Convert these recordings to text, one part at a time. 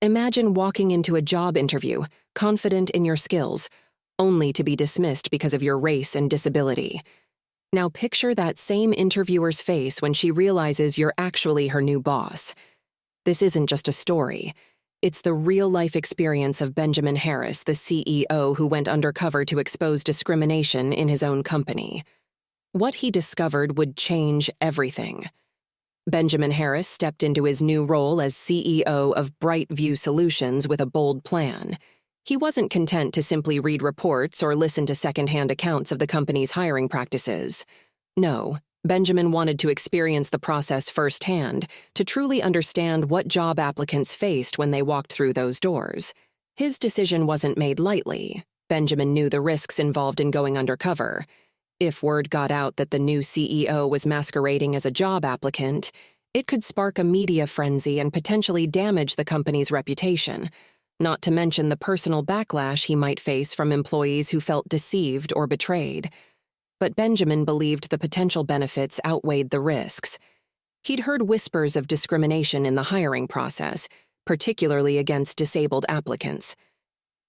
Imagine walking into a job interview, confident in your skills, only to be dismissed because of your race and disability. Now picture that same interviewer's face when she realizes you're actually her new boss. This isn't just a story. It's the real-life experience of Benjamin Harris, the CEO who went undercover to expose discrimination in his own company. What he discovered would change everything. Benjamin Harris stepped into his new role as CEO of Brightview Solutions with a bold plan. He wasn't content to simply read reports or listen to second-hand accounts of the company's hiring practices. No, Benjamin wanted to experience the process firsthand, to truly understand what job applicants faced when they walked through those doors. His decision wasn't made lightly. Benjamin knew the risks involved in going undercover. If word got out that the new CEO was masquerading as a job applicant, it could spark a media frenzy and potentially damage the company's reputation, not to mention the personal backlash he might face from employees who felt deceived or betrayed. But Benjamin believed the potential benefits outweighed the risks. He'd heard whispers of discrimination in the hiring process, particularly against disabled applicants.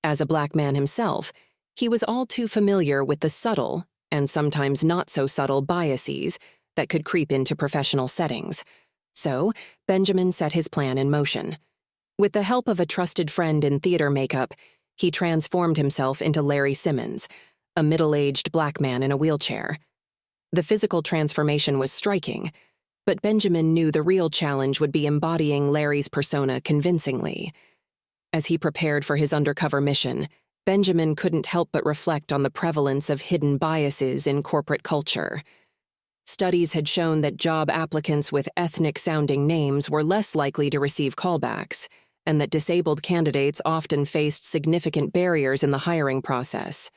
As a black man himself, he was all too familiar with the subtle, and sometimes not-so-subtle biases that could creep into professional settings. So, Benjamin set his plan in motion. With the help of a trusted friend in theater makeup, he transformed himself into Larry Simmons, a middle-aged black man in a wheelchair. The physical transformation was striking, but Benjamin knew the real challenge would be embodying Larry's persona convincingly. As he prepared for his undercover mission, Benjamin couldn't help but reflect on the prevalence of hidden biases in corporate culture. Studies had shown that job applicants with ethnic-sounding names were less likely to receive callbacks, and that disabled candidates often faced significant barriers in the hiring process.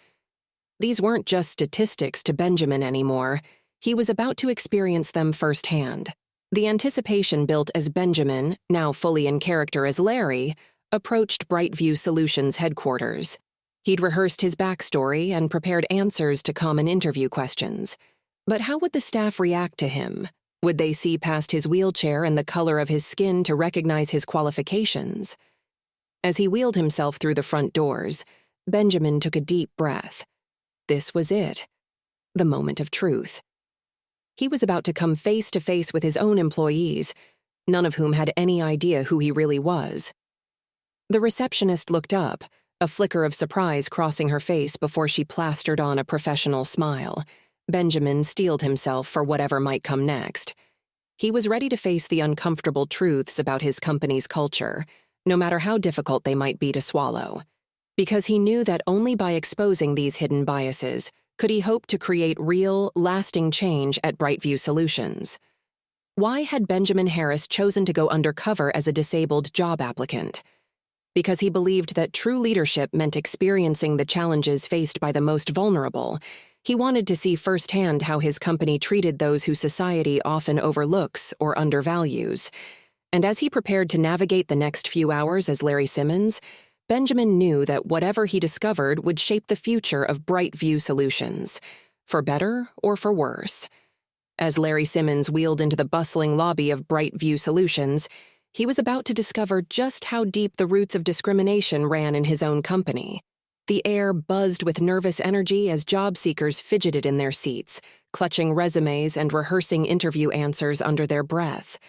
These weren't just statistics to Benjamin anymore. He was about to experience them firsthand. The anticipation built as Benjamin, now fully in character as Larry, approached Brightview Solutions headquarters. He'd rehearsed his backstory and prepared answers to common interview questions. But how would the staff react to him? Would they see past his wheelchair and the color of his skin to recognize his qualifications? As he wheeled himself through the front doors, Benjamin took a deep breath. This was it. The moment of truth. He was about to come face to face with his own employees, none of whom had any idea who he really was. The receptionist looked up, a flicker of surprise crossing her face before she plastered on a professional smile. Benjamin steeled himself for whatever might come next. He was ready to face the uncomfortable truths about his company's culture, no matter how difficult they might be to swallow. Because he knew that only by exposing these hidden biases could he hope to create real, lasting change at Brightview Solutions. Why had Benjamin Harris chosen to go undercover as a disabled job applicant? Because he believed that true leadership meant experiencing the challenges faced by the most vulnerable. He wanted to see firsthand how his company treated those who society often overlooks or undervalues. And as he prepared to navigate the next few hours as Larry Simmons, Benjamin knew that whatever he discovered would shape the future of Brightview Solutions, for better or for worse. As Larry Simmons wheeled into the bustling lobby of Brightview Solutions, he was about to discover just how deep the roots of discrimination ran in his own company. The air buzzed with nervous energy as job seekers fidgeted in their seats, clutching resumes and rehearsing interview answers under their breath.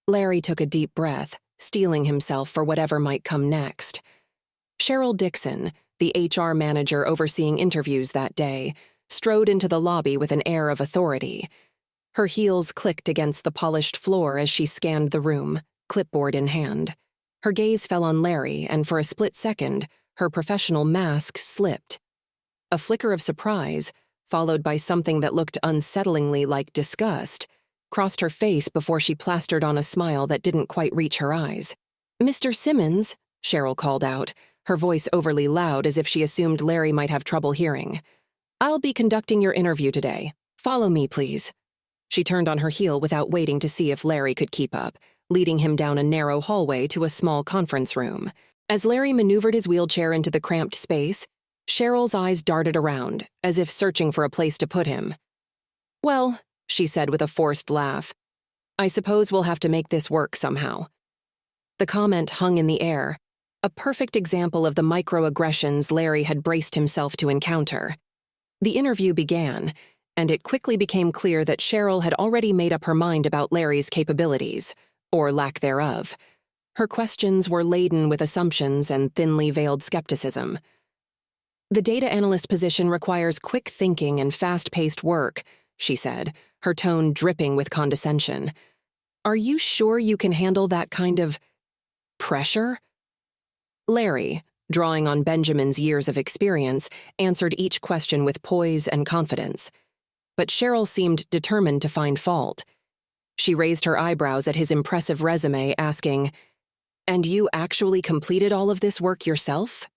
Larry took a deep breath, steeling himself for whatever might come next. Cheryl Dixon, the HR manager overseeing interviews that day, strode into the lobby with an air of authority. Her heels clicked against the polished floor as she scanned the room, clipboard in hand. Her gaze fell on Larry, and for a split second, her professional mask slipped. A flicker of surprise, followed by something that looked unsettlingly like disgust, crossed her face before she plastered on a smile that didn't quite reach her eyes. "Mr. Simmons," Cheryl called out, her voice overly loud as if she assumed Larry might have trouble hearing. "I'll be conducting your interview today. Follow me, please." She turned on her heel without waiting to see if Larry could keep up, leading him down a narrow hallway to a small conference room. As Larry maneuvered his wheelchair into the cramped space, Cheryl's eyes darted around, as if searching for a place to put him. "Well," she said with a forced laugh, "I suppose we'll have to make this work somehow." The comment hung in the air, a perfect example of the microaggressions Larry had braced himself to encounter. The interview began, and it quickly became clear that Cheryl had already made up her mind about Larry's capabilities, or lack thereof. Her questions were laden with assumptions and thinly veiled skepticism. "The data analyst position requires quick thinking and fast-paced work," she said, her tone dripping with condescension. "Are you sure you can handle that kind of pressure?" Larry, drawing on Benjamin's years of experience, answered each question with poise and confidence. But Cheryl seemed determined to find fault. She raised her eyebrows at his impressive resume, asking, "And you actually completed all of this work yourself?"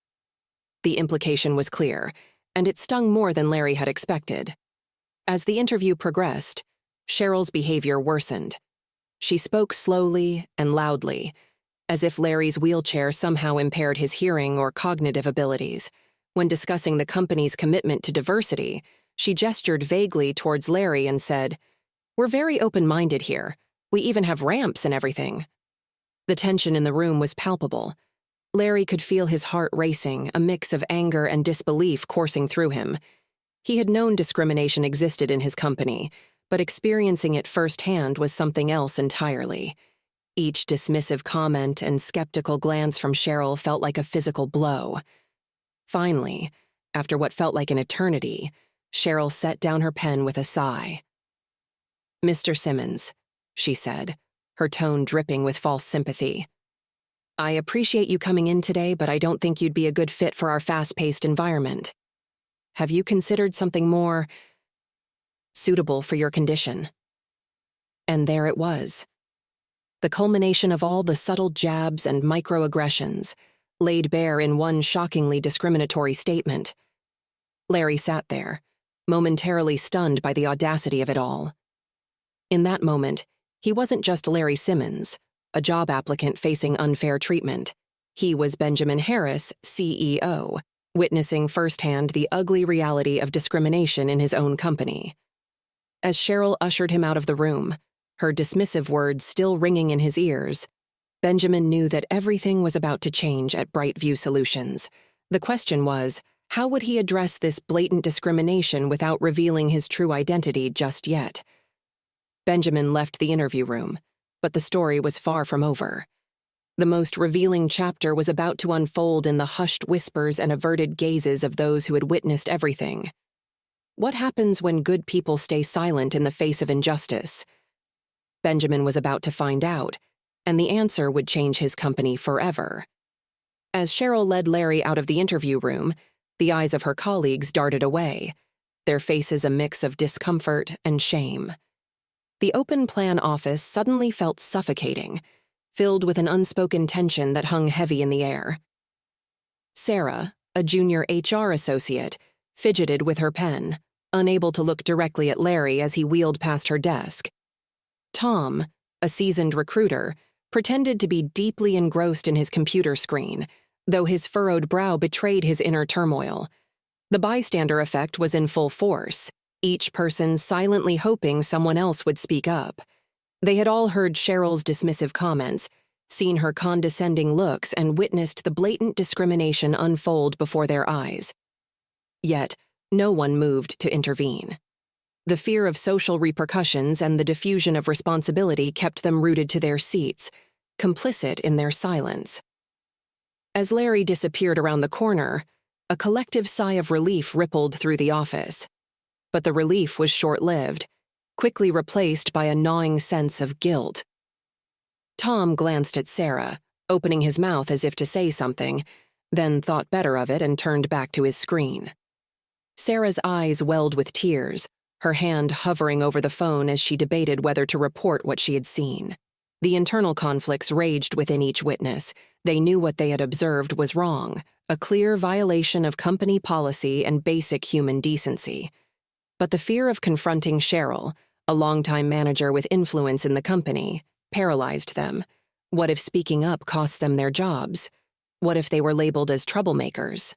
The implication was clear, and it stung more than Larry had expected. As the interview progressed, Cheryl's behavior worsened. She spoke slowly and loudly, as if Larry's wheelchair somehow impaired his hearing or cognitive abilities. When discussing the company's commitment to diversity, she gestured vaguely towards Larry and said, "We're very open-minded here. We even have ramps and everything." The tension in the room was palpable. Larry could feel his heart racing, a mix of anger and disbelief coursing through him. He had known discrimination existed in his company, but experiencing it firsthand was something else entirely. Each dismissive comment and skeptical glance from Cheryl felt like a physical blow. Finally, after what felt like an eternity, Cheryl set down her pen with a sigh. "Mr. Simmons," she said, her tone dripping with false sympathy. "I appreciate you coming in today, but I don't think you'd be a good fit for our fast-paced environment. Have you considered something more suitable for your condition?" And there it was. The culmination of all the subtle jabs and microaggressions, laid bare in one shockingly discriminatory statement. Larry sat there, momentarily stunned by the audacity of it all. In that moment, he wasn't just Larry Simmons, a job applicant facing unfair treatment. He was Benjamin Harris, CEO, witnessing firsthand the ugly reality of discrimination in his own company. As Cheryl ushered him out of the room, her dismissive words still ringing in his ears, Benjamin knew that everything was about to change at Brightview Solutions. The question was, how would he address this blatant discrimination without revealing his true identity just yet? Benjamin left the interview room, but the story was far from over. The most revealing chapter was about to unfold in the hushed whispers and averted gazes of those who had witnessed everything. What happens when good people stay silent in the face of injustice? Benjamin was about to find out, and the answer would change his company forever. As Cheryl led Larry out of the interview room, the eyes of her colleagues darted away, their faces a mix of discomfort and shame. The open plan office suddenly felt suffocating, filled with an unspoken tension that hung heavy in the air. Sarah, a junior HR associate, fidgeted with her pen, unable to look directly at Larry as he wheeled past her desk. Tom, a seasoned recruiter, pretended to be deeply engrossed in his computer screen, though his furrowed brow betrayed his inner turmoil. The bystander effect was in full force, each person silently hoping someone else would speak up. They had all heard Cheryl's dismissive comments, seen her condescending looks, and witnessed the blatant discrimination unfold before their eyes. Yet, no one moved to intervene. The fear of social repercussions and the diffusion of responsibility kept them rooted to their seats, complicit in their silence. As Larry disappeared around the corner, a collective sigh of relief rippled through the office. But the relief was short-lived, quickly replaced by a gnawing sense of guilt. Tom glanced at Sarah, opening his mouth as if to say something, then thought better of it and turned back to his screen. Sarah's eyes welled with tears, her hand hovering over the phone as she debated whether to report what she had seen. The internal conflicts raged within each witness. They knew what they had observed was wrong, a clear violation of company policy and basic human decency. But the fear of confronting Cheryl, a longtime manager with influence in the company, paralyzed them. What if speaking up cost them their jobs? What if they were labeled as troublemakers?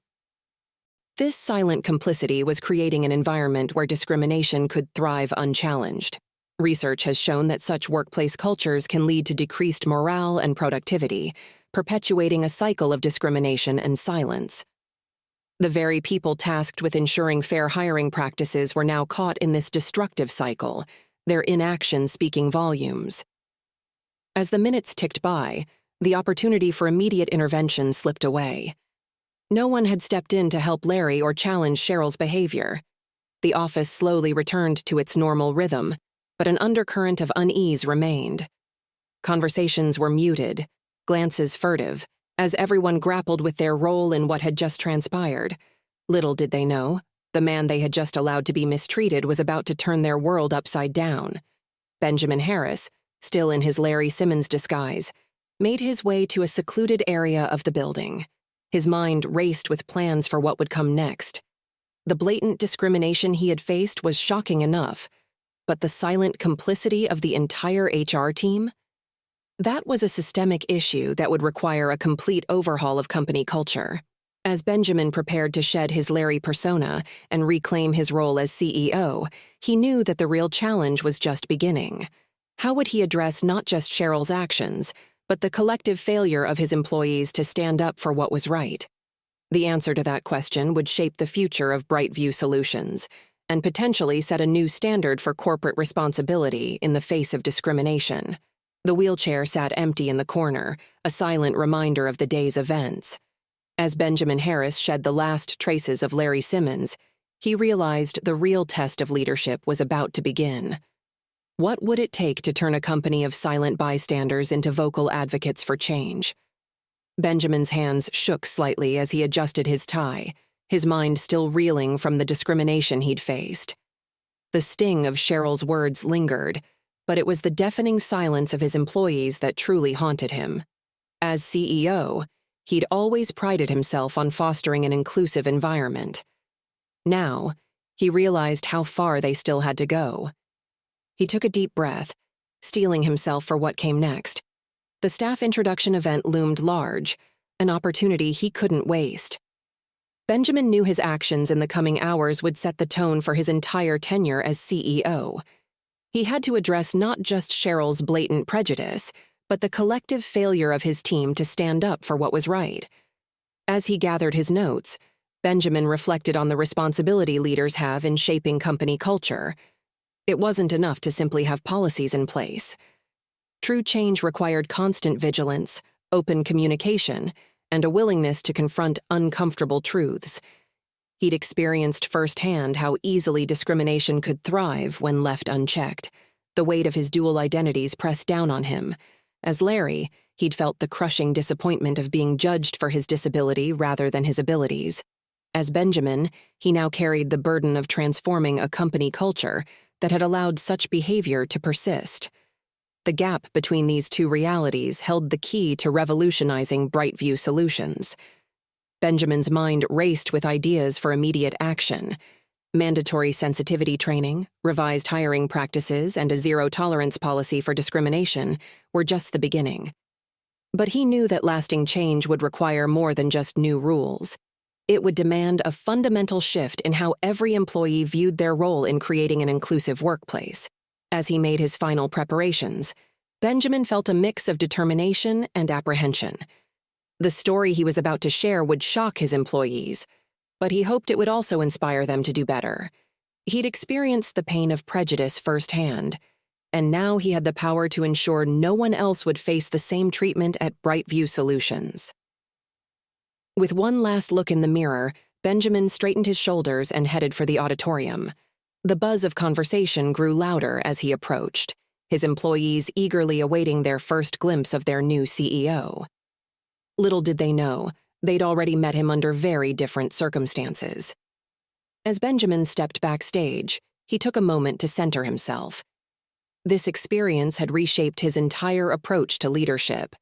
This silent complicity was creating an environment where discrimination could thrive unchallenged. Research has shown that such workplace cultures can lead to decreased morale and productivity, perpetuating a cycle of discrimination and silence. The very people tasked with ensuring fair hiring practices were now caught in this destructive cycle, their inaction speaking volumes. As the minutes ticked by, the opportunity for immediate intervention slipped away. No one had stepped in to help Larry or challenge Cheryl's behavior. The office slowly returned to its normal rhythm, but an undercurrent of unease remained. Conversations were muted, glances furtive, as everyone grappled with their role in what had just transpired. Little did they know, the man they had just allowed to be mistreated was about to turn their world upside down. Benjamin Harris, still in his Larry Simmons disguise, made his way to a secluded area of the building. His mind raced with plans for what would come next. The blatant discrimination he had faced was shocking enough, but the silent complicity of the entire HR team? That was a systemic issue that would require a complete overhaul of company culture. As Benjamin prepared to shed his Larry persona and reclaim his role as CEO, he knew that the real challenge was just beginning. How would he address not just Cheryl's actions, but the collective failure of his employees to stand up for what was right? The answer to that question would shape the future of Brightview Solutions and potentially set a new standard for corporate responsibility in the face of discrimination. The wheelchair sat empty in the corner, a silent reminder of the day's events. As Benjamin Harris shed the last traces of Larry Simmons, he realized the real test of leadership was about to begin. What would it take to turn a company of silent bystanders into vocal advocates for change? Benjamin's hands shook slightly as he adjusted his tie, his mind still reeling from the discrimination he'd faced. The sting of Cheryl's words lingered, but it was the deafening silence of his employees that truly haunted him. As CEO, he'd always prided himself on fostering an inclusive environment. Now, he realized how far they still had to go. He took a deep breath, steeling himself for what came next. The staff introduction event loomed large, an opportunity he couldn't waste. Benjamin knew his actions in the coming hours would set the tone for his entire tenure as CEO. He had to address not just Cheryl's blatant prejudice, but the collective failure of his team to stand up for what was right. As he gathered his notes, Benjamin reflected on the responsibility leaders have in shaping company culture. It wasn't enough to simply have policies in place. True change required constant vigilance, open communication, and a willingness to confront uncomfortable truths. He'd experienced firsthand how easily discrimination could thrive when left unchecked. The weight of his dual identities pressed down on him. As Larry, he'd felt the crushing disappointment of being judged for his disability rather than his abilities. As Benjamin, he now carried the burden of transforming a company culture that had allowed such behavior to persist. The gap between these two realities held the key to revolutionizing Brightview Solutions. Benjamin's mind raced with ideas for immediate action. Mandatory sensitivity training, revised hiring practices, and a zero-tolerance policy for discrimination were just the beginning. But he knew that lasting change would require more than just new rules. It would demand a fundamental shift in how every employee viewed their role in creating an inclusive workplace. As he made his final preparations, Benjamin felt a mix of determination and apprehension. The story he was about to share would shock his employees, but he hoped it would also inspire them to do better. He'd experienced the pain of prejudice firsthand, and now he had the power to ensure no one else would face the same treatment at Brightview Solutions. With one last look in the mirror, Benjamin straightened his shoulders and headed for the auditorium. The buzz of conversation grew louder as he approached, his employees eagerly awaiting their first glimpse of their new CEO. Little did they know, they'd already met him under very different circumstances. As Benjamin stepped backstage, he took a moment to center himself. This experience had reshaped his entire approach to leadership.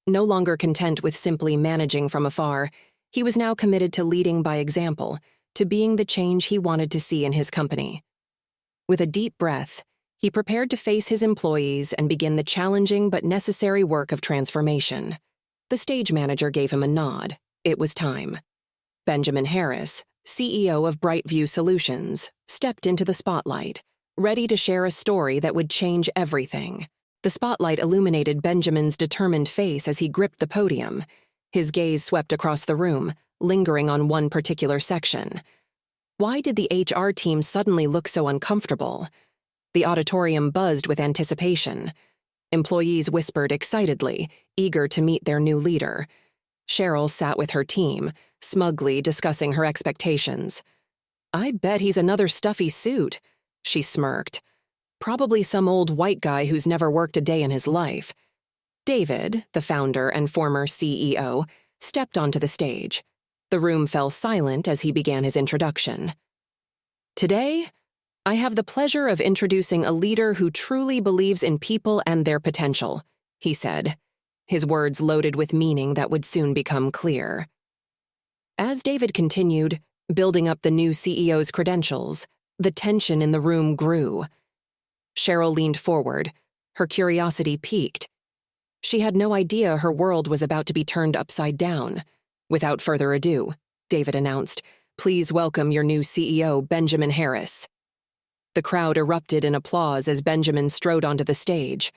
No longer content with simply managing from afar, he was now committed to leading by example, to being the change he wanted to see in his company. With a deep breath, he prepared to face his employees and begin the challenging but necessary work of transformation. The stage manager gave him a nod. It was time. Benjamin Harris, CEO of Brightview Solutions, stepped into the spotlight, ready to share a story that would change everything. The spotlight illuminated Benjamin's determined face as he gripped the podium. His gaze swept across the room, lingering on one particular section. Why did the HR team suddenly look so uncomfortable? The auditorium buzzed with anticipation. Employees whispered excitedly, eager to meet their new leader. Cheryl sat with her team, smugly discussing her expectations. "I bet he's another stuffy suit," she smirked. "Probably some old white guy who's never worked a day in his life." David, the founder and former CEO, stepped onto the stage. The room fell silent as he began his introduction. "Today, I have the pleasure of introducing a leader who truly believes in people and their potential," he said, his words loaded with meaning that would soon become clear. As David continued, building up the new CEO's credentials, the tension in the room grew. Cheryl leaned forward, her curiosity piqued. She had no idea her world was about to be turned upside down. "Without further ado," David announced, "please welcome your new CEO, Benjamin Harris." The crowd erupted in applause as Benjamin strode onto the stage.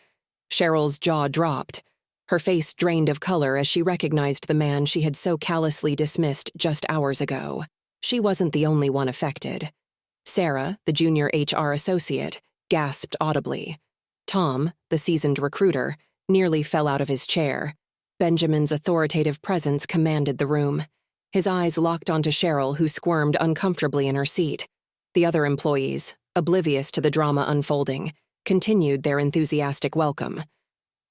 Cheryl's jaw dropped. Her face drained of color as she recognized the man she had so callously dismissed just hours ago. She wasn't the only one affected. Sarah, the junior HR associate, gasped audibly. Tom, the seasoned recruiter, nearly fell out of his chair. Benjamin's authoritative presence commanded the room. His eyes locked onto Cheryl, who squirmed uncomfortably in her seat. The other employees, oblivious to the drama unfolding, continued their enthusiastic welcome.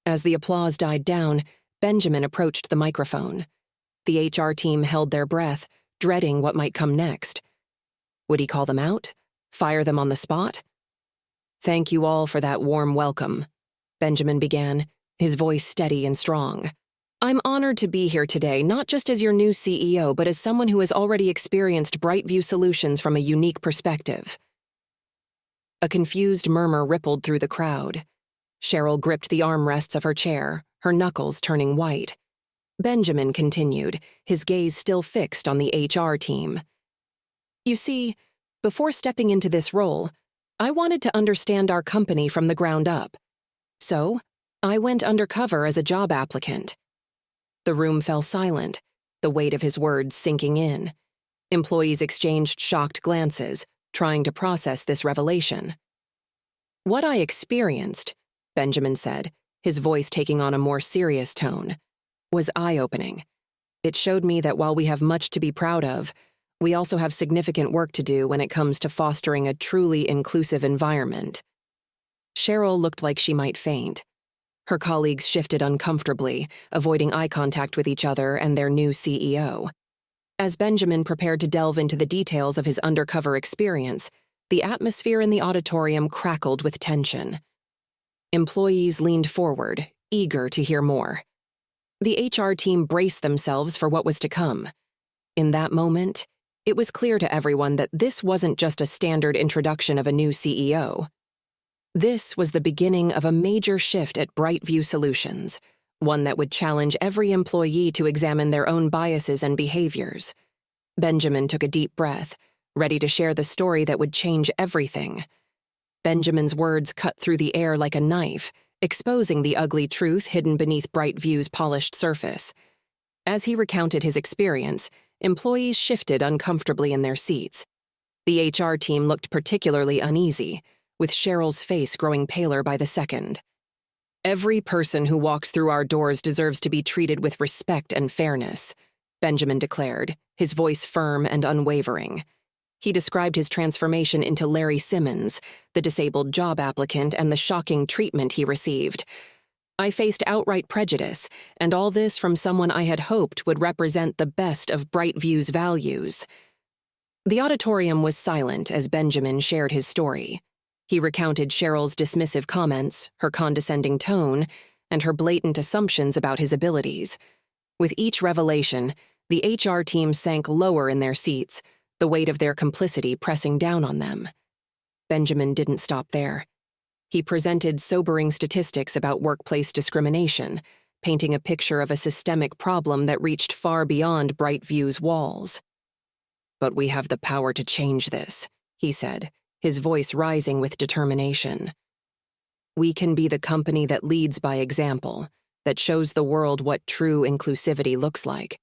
As the applause died down, Benjamin approached the microphone. The HR team held their breath, dreading what might come next. Would he call them out? Fire them on the spot? "Thank you all for that warm welcome," Benjamin began, his voice steady and strong. "I'm honored to be here today, not just as your new CEO, but as someone who has already experienced Brightview Solutions from a unique perspective." A confused murmur rippled through the crowd. Cheryl gripped the armrests of her chair, her knuckles turning white. Benjamin continued, his gaze still fixed on the HR team. "You see, before stepping into this role, I wanted to understand our company from the ground up. So, I went undercover as a job applicant." The room fell silent, the weight of his words sinking in. Employees exchanged shocked glances, trying to process this revelation. "What I experienced," Benjamin said, his voice taking on a more serious tone, "was eye-opening. It showed me that while we have much to be proud of, we also have significant work to do when it comes to fostering a truly inclusive environment." Cheryl looked like she might faint. Her colleagues shifted uncomfortably, avoiding eye contact with each other and their new CEO. As Benjamin prepared to delve into the details of his undercover experience, the atmosphere in the auditorium crackled with tension. Employees leaned forward, eager to hear more. The HR team braced themselves for what was to come. In that moment, it was clear to everyone that this wasn't just a standard introduction of a new CEO. This was the beginning of a major shift at Brightview Solutions, one that would challenge every employee to examine their own biases and behaviors. Benjamin took a deep breath, ready to share the story that would change everything. Benjamin's words cut through the air like a knife, exposing the ugly truth hidden beneath Brightview's polished surface. As he recounted his experience, employees shifted uncomfortably in their seats. The HR team looked particularly uneasy, with Cheryl's face growing paler by the second. "Every person who walks through our doors deserves to be treated with respect and fairness," Benjamin declared, his voice firm and unwavering. He described his transformation into Larry Simmons, the disabled job applicant, and the shocking treatment he received. "I faced outright prejudice, and all this from someone I had hoped would represent the best of Brightview's values." The auditorium was silent as Benjamin shared his story. He recounted Cheryl's dismissive comments, her condescending tone, and her blatant assumptions about his abilities. With each revelation, the HR team sank lower in their seats, the weight of their complicity pressing down on them. Benjamin didn't stop there. He presented sobering statistics about workplace discrimination, painting a picture of a systemic problem that reached far beyond Brightview's walls. "But we have the power to change this," he said, his voice rising with determination. We can be the company that leads by example, that shows the world what true inclusivity looks like.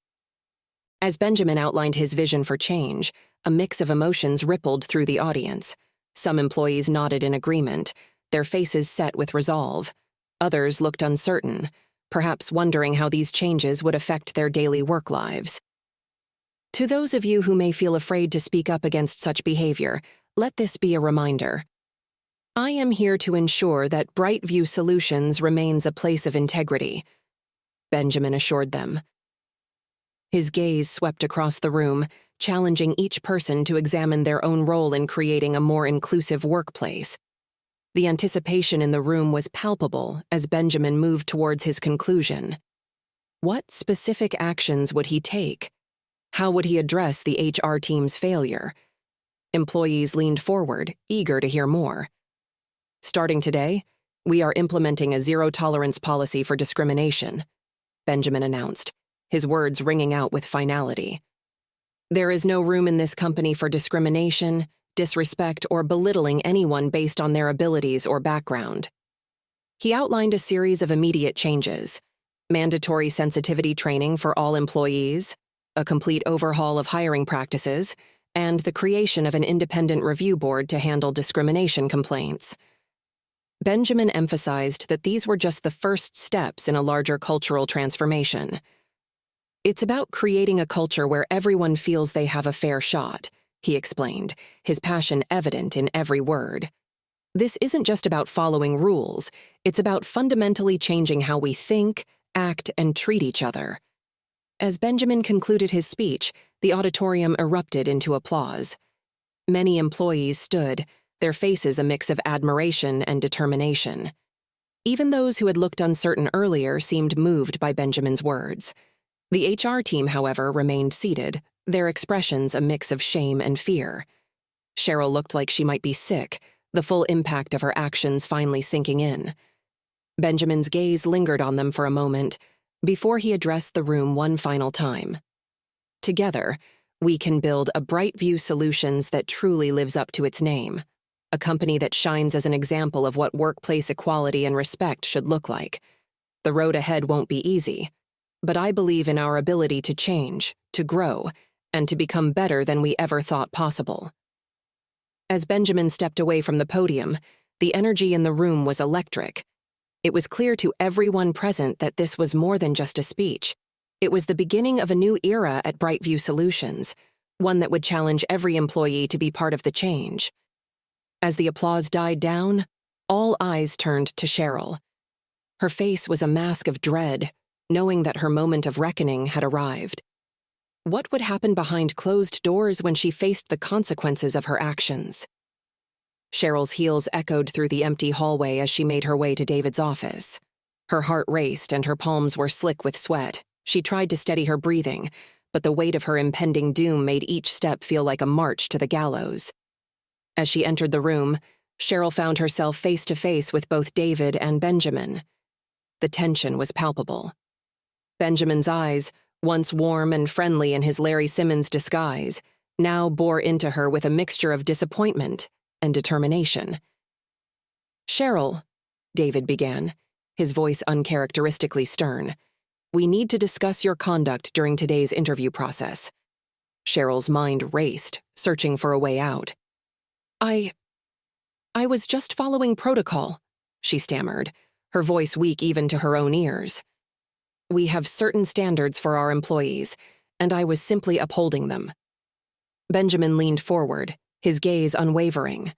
As Benjamin outlined his vision for change, a mix of emotions rippled through the audience. Some employees nodded in agreement, their faces set with resolve. Others looked uncertain, perhaps wondering how these changes would affect their daily work lives. To those of you who may feel afraid to speak up against such behavior, let this be a reminder. I am here to ensure that Brightview Solutions remains a place of integrity, Benjamin assured them. His gaze swept across the room, challenging each person to examine their own role in creating a more inclusive workplace. The anticipation in the room was palpable as Benjamin moved towards his conclusion. What specific actions would he take? How would he address the HR team's failure? Employees leaned forward, eager to hear more. Starting today, we are implementing a zero-tolerance policy for discrimination, Benjamin announced, his words ringing out with finality. There is no room in this company for discrimination, disrespect, or belittling anyone based on their abilities or background. He outlined a series of immediate changes: mandatory sensitivity training for all employees, a complete overhaul of hiring practices, and the creation of an independent review board to handle discrimination complaints. Benjamin emphasized that these were just the first steps in a larger cultural transformation. It's about creating a culture where everyone feels they have a fair shot, he explained, his passion evident in every word. This isn't just about following rules, it's about fundamentally changing how we think, act, and treat each other. As Benjamin concluded his speech, the auditorium erupted into applause. Many employees stood, their faces a mix of admiration and determination. Even those who had looked uncertain earlier seemed moved by Benjamin's words. The HR team, however, remained seated, their expressions a mix of shame and fear. Cheryl looked like she might be sick, the full impact of her actions finally sinking in. Benjamin's gaze lingered on them for a moment, before he addressed the room one final time. Together, we can build a Brightview Solutions that truly lives up to its name, a company that shines as an example of what workplace equality and respect should look like. The road ahead won't be easy, but I believe in our ability to change, to grow, and to become better than we ever thought possible. As Benjamin stepped away from the podium, the energy in the room was electric. It was clear to everyone present that this was more than just a speech. It was the beginning of a new era at Brightview Solutions, one that would challenge every employee to be part of the change. As the applause died down, all eyes turned to Cheryl. Her face was a mask of dread, knowing that her moment of reckoning had arrived. What would happen behind closed doors when she faced the consequences of her actions? Cheryl's heels echoed through the empty hallway as she made her way to David's office. Her heart raced and her palms were slick with sweat. She tried to steady her breathing, but the weight of her impending doom made each step feel like a march to the gallows. As she entered the room, Cheryl found herself face to face with both David and Benjamin. The tension was palpable. Benjamin's eyes, once warm and friendly in his Larry Simmons disguise, now bore into her with a mixture of disappointment and determination. "Cheryl," David began, his voice uncharacteristically stern, "we need to discuss your conduct during today's interview process." Cheryl's mind raced, searching for a way out. I was just following protocol," she stammered, her voice weak even to her own ears. "We have certain standards for our employees, and I was simply upholding them." Benjamin leaned forward, his gaze unwavering.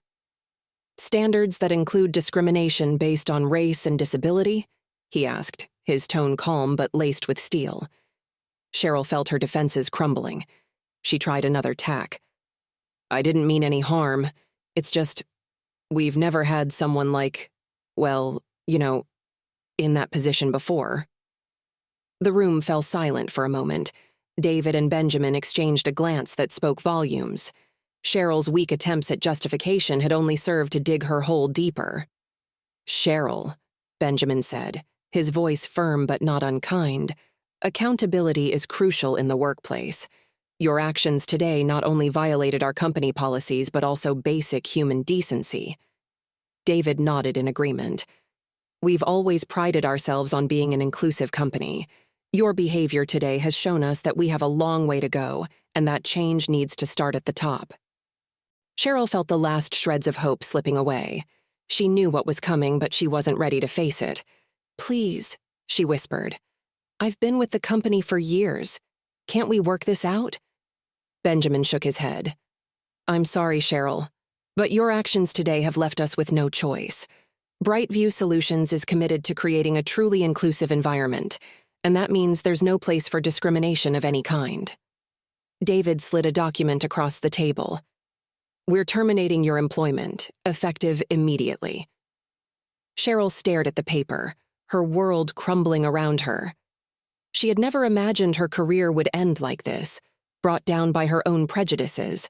"Standards that include discrimination based on race and disability?" he asked, his tone calm but laced with steel. Cheryl felt her defenses crumbling. She tried another tack. "I didn't mean any harm. It's just, we've never had someone like, well, in that position before." The room fell silent for a moment. David and Benjamin exchanged a glance that spoke volumes. Cheryl's weak attempts at justification had only served to dig her hole deeper. "Cheryl," Benjamin said, his voice firm but not unkind, "accountability is crucial in the workplace. Your actions today not only violated our company policies but also basic human decency." David nodded in agreement. "We've always prided ourselves on being an inclusive company. Your behavior today has shown us that we have a long way to go, and that change needs to start at the top." Cheryl felt the last shreds of hope slipping away. She knew what was coming, but she wasn't ready to face it. "Please," she whispered. "I've been with the company for years. Can't we work this out?" Benjamin shook his head. "I'm sorry, Cheryl, but your actions today have left us with no choice. Brightview Solutions is committed to creating a truly inclusive environment, and that means there's no place for discrimination of any kind." David slid a document across the table. "We're terminating your employment, effective immediately." Cheryl stared at the paper, her world crumbling around her. She had never imagined her career would end like this, brought down by her own prejudices.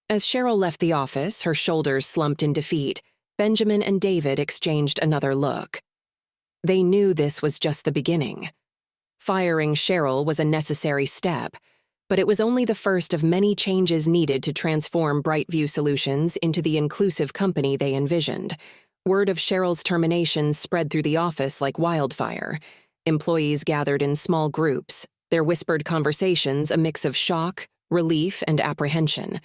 As Cheryl left the office, her shoulders slumped in defeat, Benjamin and David exchanged another look. They knew this was just the beginning. Firing Cheryl was a necessary step, but it was only the first of many changes needed to transform Brightview Solutions into the inclusive company they envisioned. Word of Cheryl's termination spread through the office like wildfire. Employees gathered in small groups, their whispered conversations a mix of shock, relief, and apprehension.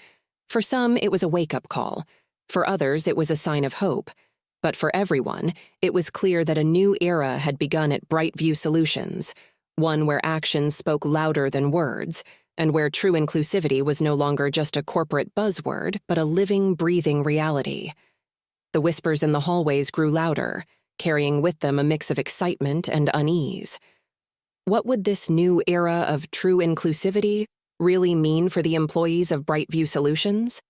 For some, it was a wake-up call. For others, it was a sign of hope. But for everyone, it was clear that a new era had begun at Brightview Solutions, one where actions spoke louder than words, and where true inclusivity was no longer just a corporate buzzword, but a living, breathing reality. The whispers in the hallways grew louder, carrying with them a mix of excitement and unease. What would this new era of true inclusivity really mean for the employees of Brightview Solutions?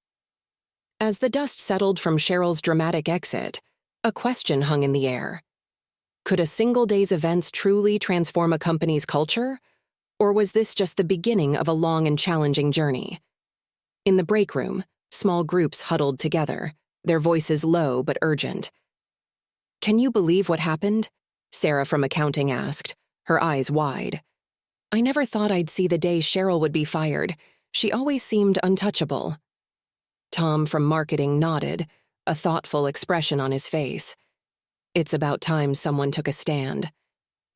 As the dust settled from Cheryl's dramatic exit, a question hung in the air. Could a single day's events truly transform a company's culture? Or was this just the beginning of a long and challenging journey? In the break room, small groups huddled together, their voices low but urgent. "Can you believe what happened?" Sarah from accounting asked, her eyes wide. "I never thought I'd see the day Cheryl would be fired. She always seemed untouchable." Tom from marketing nodded, a thoughtful expression on his face. "It's about time someone took a stand.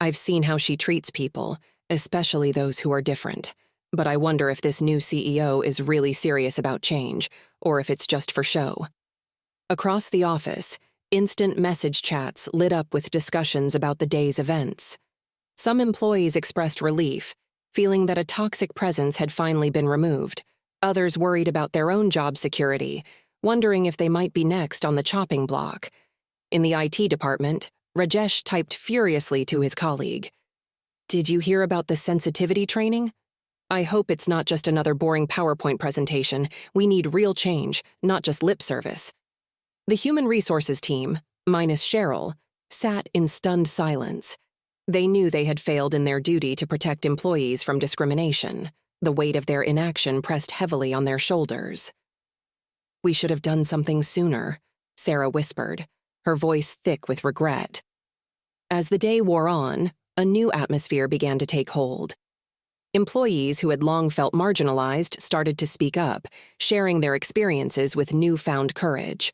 I've seen how she treats people, especially those who are different. But I wonder if this new CEO is really serious about change, or if it's just for show." Across the office, instant message chats lit up with discussions about the day's events. Some employees expressed relief, feeling that a toxic presence had finally been removed. Others worried about their own job security, wondering if they might be next on the chopping block. In the IT department, Rajesh typed furiously to his colleague. "Did you hear about the sensitivity training? I hope it's not just another boring PowerPoint presentation. We need real change, not just lip service." The human resources team, minus Cheryl, sat in stunned silence. They knew they had failed in their duty to protect employees from discrimination. The weight of their inaction pressed heavily on their shoulders. "We should have done something sooner," Sarah whispered, her voice thick with regret. As the day wore on, a new atmosphere began to take hold. Employees who had long felt marginalized started to speak up, sharing their experiences with newfound courage.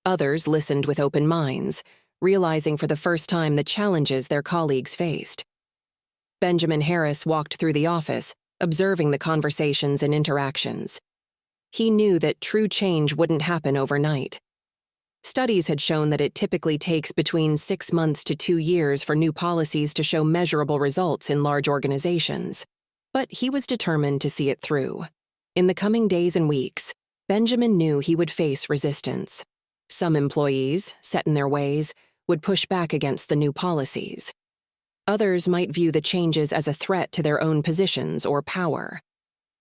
Others listened with open minds, realizing for the first time the challenges their colleagues faced. Benjamin Harris walked through the office, observing the conversations and interactions. He knew that true change wouldn't happen overnight. Studies had shown that it typically takes between 6 months to 2 years for new policies to show measurable results in large organizations. But he was determined to see it through. In the coming days and weeks, Benjamin knew he would face resistance. Some employees, set in their ways, would push back against the new policies. Others might view the changes as a threat to their own positions or power.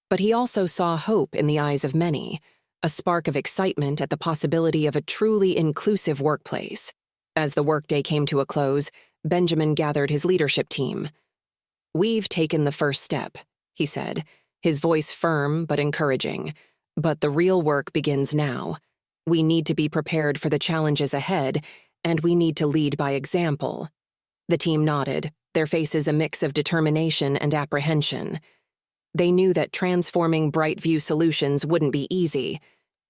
But he also saw hope in the eyes of many, a spark of excitement at the possibility of a truly inclusive workplace. As the workday came to a close, Benjamin gathered his leadership team. "We've taken the first step," he said, his voice firm but encouraging. "But the real work begins now. We need to be prepared for the challenges ahead, and we need to lead by example." The team nodded, their faces a mix of determination and apprehension. They knew that transforming Brightview Solutions wouldn't be easy,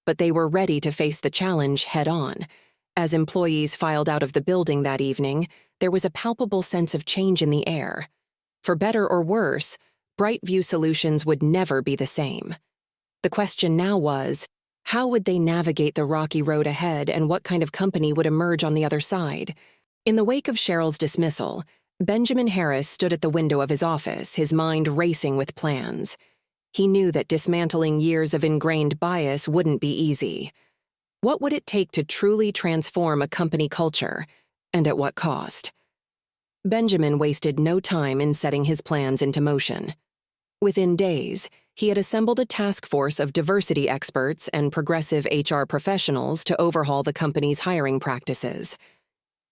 but they were ready to face the challenge head-on. As employees filed out of the building that evening, there was a palpable sense of change in the air. For better or worse, Brightview Solutions would never be the same. The question now was, how would they navigate the rocky road ahead, and what kind of company would emerge on the other side? In the wake of Cheryl's dismissal, Benjamin Harris stood at the window of his office, his mind racing with plans. He knew that dismantling years of ingrained bias wouldn't be easy. What would it take to truly transform a company culture, and at what cost? Benjamin wasted no time in setting his plans into motion. Within days, he had assembled a task force of diversity experts and progressive HR professionals to overhaul the company's hiring practices.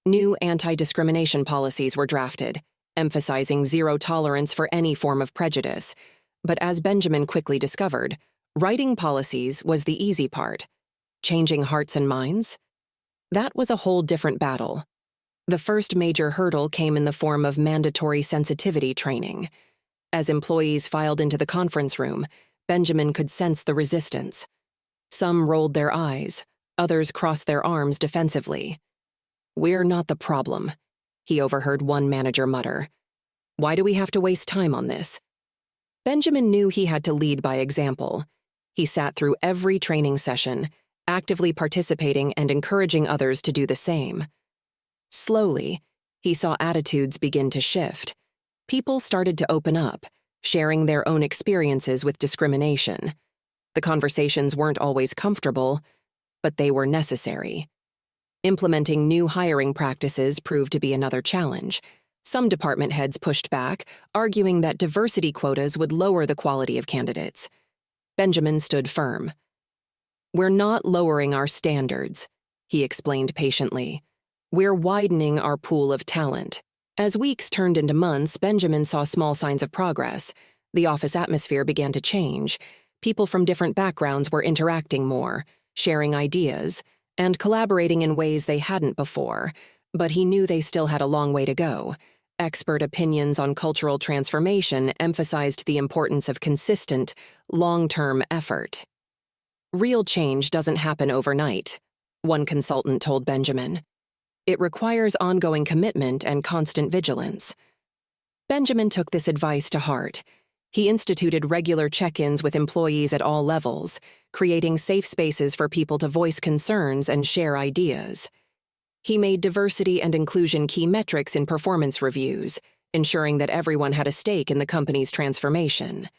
New anti-discrimination policies were drafted, emphasizing zero tolerance for any form of prejudice. But as Benjamin quickly discovered, writing policies was the easy part. Changing hearts and minds? That was a whole different battle. The first major hurdle came in the form of mandatory sensitivity training. As employees filed into the conference room, Benjamin could sense the resistance. Some rolled their eyes, others crossed their arms defensively. "We're not the problem," he overheard one manager mutter. "Why do we have to waste time on this?" Benjamin knew he had to lead by example. He sat through every training session, actively participating and encouraging others to do the same. Slowly, he saw attitudes begin to shift. People started to open up, sharing their own experiences with discrimination. The conversations weren't always comfortable, but they were necessary. Implementing new hiring practices proved to be another challenge. Some department heads pushed back, arguing that diversity quotas would lower the quality of candidates. Benjamin stood firm. "We're not lowering our standards," he explained patiently. "We're widening our pool of talent." As weeks turned into months, Benjamin saw small signs of progress. The office atmosphere began to change. People from different backgrounds were interacting more, sharing ideas, and collaborating in ways they hadn't before. But he knew they still had a long way to go. Expert opinions on cultural transformation emphasized the importance of consistent, long-term effort. "Real change doesn't happen overnight," one consultant told Benjamin. "It requires ongoing commitment and constant vigilance." Benjamin took this advice to heart. He instituted regular check-ins with employees at all levels, creating safe spaces for people to voice concerns and share ideas. He made diversity and inclusion key metrics in performance reviews, ensuring that everyone had a stake in the company's transformation.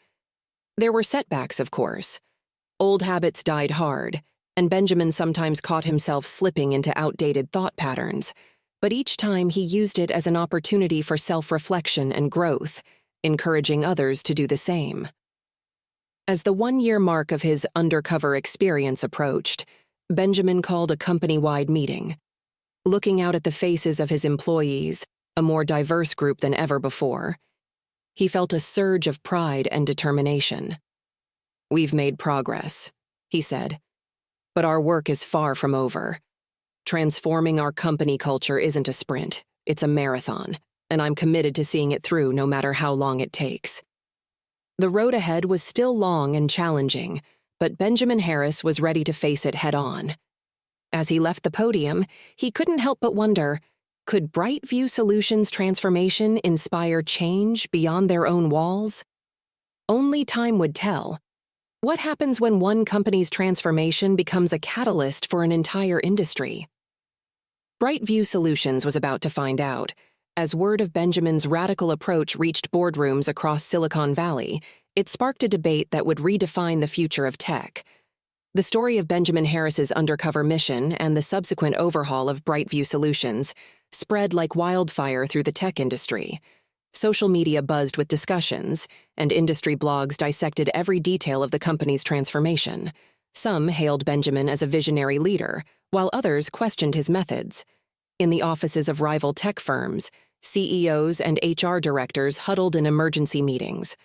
There were setbacks, of course. Old habits died hard, and Benjamin sometimes caught himself slipping into outdated thought patterns, but each time he used it as an opportunity for self-reflection and growth, encouraging others to do the same. As the one-year mark of his undercover experience approached, Benjamin called a company-wide meeting. Looking out at the faces of his employees, a more diverse group than ever before, he felt a surge of pride and determination. "We've made progress," he said, "but our work is far from over. Transforming our company culture isn't a sprint, it's a marathon, and I'm committed to seeing it through no matter how long it takes." The road ahead was still long and challenging, but Benjamin Harris was ready to face it head-on. As he left the podium, he couldn't help but wonder, could Brightview Solutions' transformation inspire change beyond their own walls? Only time would tell. What happens when one company's transformation becomes a catalyst for an entire industry? Brightview Solutions was about to find out. As word of Benjamin's radical approach reached boardrooms across Silicon Valley, it sparked a debate that would redefine the future of tech. The story of Benjamin Harris's undercover mission and the subsequent overhaul of Brightview Solutions spread like wildfire through the tech industry. Social media buzzed with discussions, and industry blogs dissected every detail of the company's transformation. Some hailed Benjamin as a visionary leader, while others questioned his methods. In the offices of rival tech firms, CEOs and HR directors huddled in emergency meetings.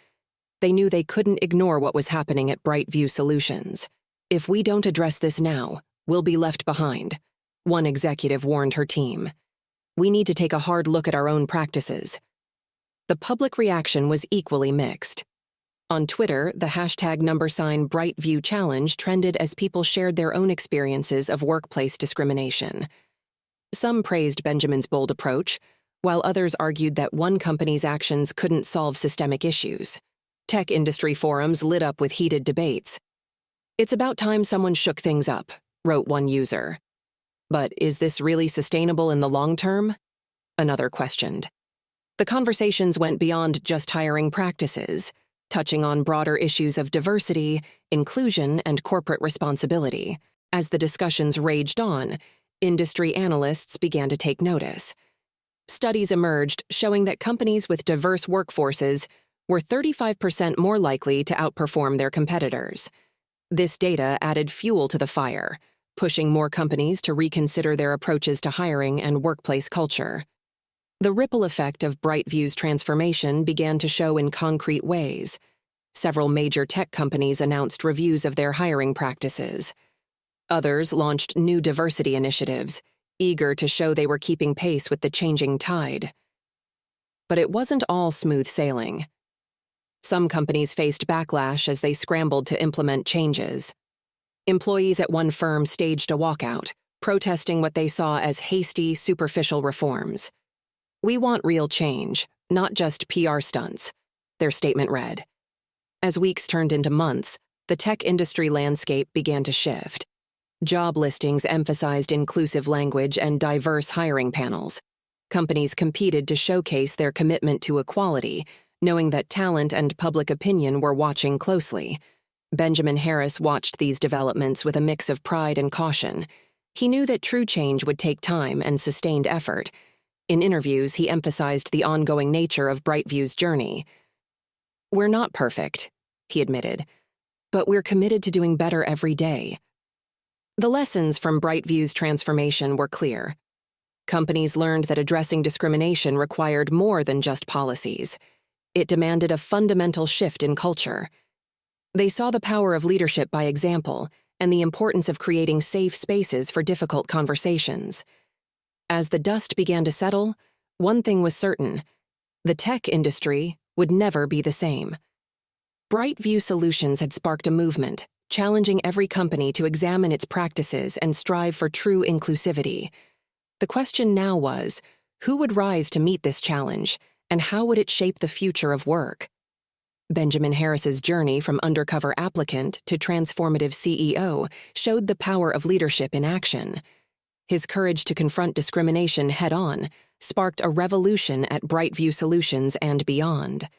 They knew they couldn't ignore what was happening at Brightview Solutions. "If we don't address this now, we'll be left behind," one executive warned her team. "We need to take a hard look at our own practices." The public reaction was equally mixed. On Twitter, the hashtag #BrightView Challenge trended as people shared their own experiences of workplace discrimination. Some praised Benjamin's bold approach, while others argued that one company's actions couldn't solve systemic issues. Tech industry forums lit up with heated debates. "It's about time someone shook things up," wrote one user. "But is this really sustainable in the long term?" another questioned. The conversations went beyond just hiring practices, touching on broader issues of diversity, inclusion, and corporate responsibility. As the discussions raged on, industry analysts began to take notice. Studies emerged showing that companies with diverse workforces were 35% more likely to outperform their competitors. This data added fuel to the fire, pushing more companies to reconsider their approaches to hiring and workplace culture. The ripple effect of BrightView's transformation began to show in concrete ways. Several major tech companies announced reviews of their hiring practices. Others launched new diversity initiatives, eager to show they were keeping pace with the changing tide. But it wasn't all smooth sailing. Some companies faced backlash as they scrambled to implement changes. Employees at one firm staged a walkout, protesting what they saw as hasty, superficial reforms. "We want real change, not just PR stunts," their statement read. As weeks turned into months, the tech industry landscape began to shift. Job listings emphasized inclusive language and diverse hiring panels. Companies competed to showcase their commitment to equality, knowing that talent and public opinion were watching closely. Benjamin Harris watched these developments with a mix of pride and caution. He knew that true change would take time and sustained effort. In interviews, he emphasized the ongoing nature of BrightView's journey. "We're not perfect," he admitted, "but we're committed to doing better every day." The lessons from BrightView's transformation were clear. Companies learned that addressing discrimination required more than just policies. It demanded a fundamental shift in culture. They saw the power of leadership by example and the importance of creating safe spaces for difficult conversations. As the dust began to settle, one thing was certain: the tech industry would never be the same. BrightView Solutions had sparked a movement, challenging every company to examine its practices and strive for true inclusivity. The question now was, who would rise to meet this challenge, and how would it shape the future of work? Benjamin Harris's journey from undercover applicant to transformative CEO showed the power of leadership in action. His courage to confront discrimination head-on sparked a revolution at BrightView Solutions and beyond.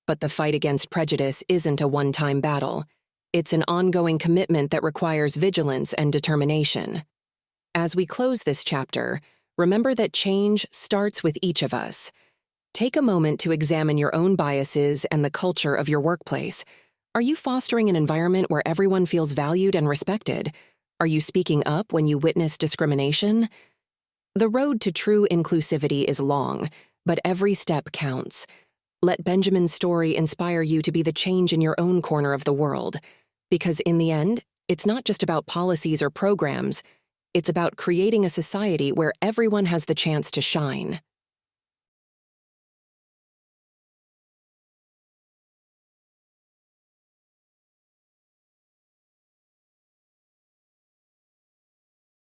But the fight against prejudice isn't a one-time battle. It's an ongoing commitment that requires vigilance and determination. As we close this chapter, remember that change starts with each of us. Take a moment to examine your own biases and the culture of your workplace. Are you fostering an environment where everyone feels valued and respected? Are you speaking up when you witness discrimination? The road to true inclusivity is long, but every step counts. Let Benjamin's story inspire you to be the change in your own corner of the world. Because in the end, it's not just about policies or programs. It's about creating a society where everyone has the chance to shine.